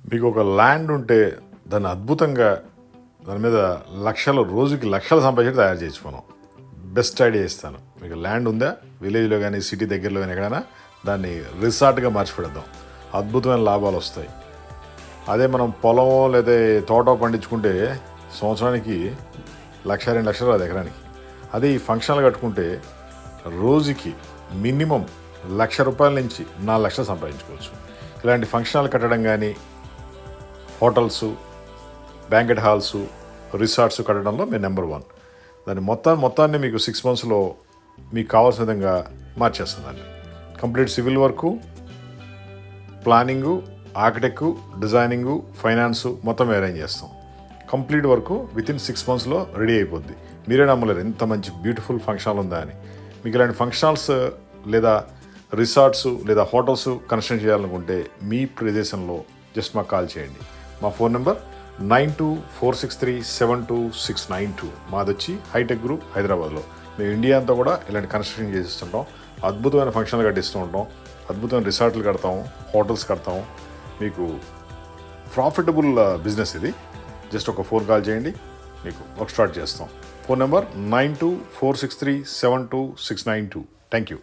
మీకు ఒక ల్యాండ్ ఉంటే దాన్ని అద్భుతంగా దాని మీద రోజుకి లక్షలు సంపాదించి తయారు చేయొచ్చు మనం. బెస్ట్ ఐడియా ఇస్తాను. మీకు ల్యాండ్ ఉందా, విలేజ్లో కానీ సిటీ దగ్గరలో కానీ ఎక్కడైనా దాన్ని రిసార్ట్గా మార్చిపెడదాం. అద్భుతమైన లాభాలు వస్తాయి. అదే మనం పొలం లేదా తోట పండించుకుంటే సంవత్సరానికి 1-2 లక్షలు అది ఎకరానికి. అదే ఈ ఫంక్షన్లు కట్టుకుంటే రోజుకి మినిమం ₹1,00,000 నుంచి 4 లక్షలు సంపాదించుకోవచ్చు. ఇలాంటి ఫంక్షన్లు కట్టడం కానీ, హోటల్స్, బ్యాంకెట్ హాల్స్, రిసార్ట్స్ కట్టడంలో మేము నెంబర్ 1. దాన్ని మొత్తాన్ని మీకు 6 monthsలో మీకు కావాల్సిన విధంగా మార్చేస్తుందండి. Complete civil work, planning, architect, designing, finance మొత్తం అరేంజ్ చేస్తాం. కంప్లీట్ వర్క్ వితిన్ 6 monthsలో రెడీ అయిపోద్ది. మీరే నమ్మలేరు ఎంత మంచి బ్యూటిఫుల్ ఫంక్షన్ ఉందా అని. మీకు ఇలాంటి ఫంక్షన్స్ లేదా రిసార్ట్స్ లేదా హోటల్స్ కన్స్ట్రక్ట్ చేయాలనుకుంటే మీ ప్రదేశంలో జస్ట్ మాకు కాల్ చేయండి. మా ఫోన్ నెంబర్ 9246372692. మాది వచ్చి హైటెక్ గ్రూప్ హైదరాబాద్లో. మేము ఇండియా అంతా కూడా ఇలాంటి కన్స్ట్రక్షన్ చేసిస్తుంటాం. అద్భుతమైన ఫంక్షన్లు కట్టిస్తూ ఉంటాం. అద్భుతమైన రిసార్ట్లు కడతాము, హోటల్స్ కడతాము. మీకు ప్రాఫిటబుల్ బిజినెస్ ఇది. జస్ట్ ఒక ఫోన్ కాల్ చేయండి, మీకు వర్క్ స్టార్ట్ చేస్తాం. Phone number 9246372692. Thank you.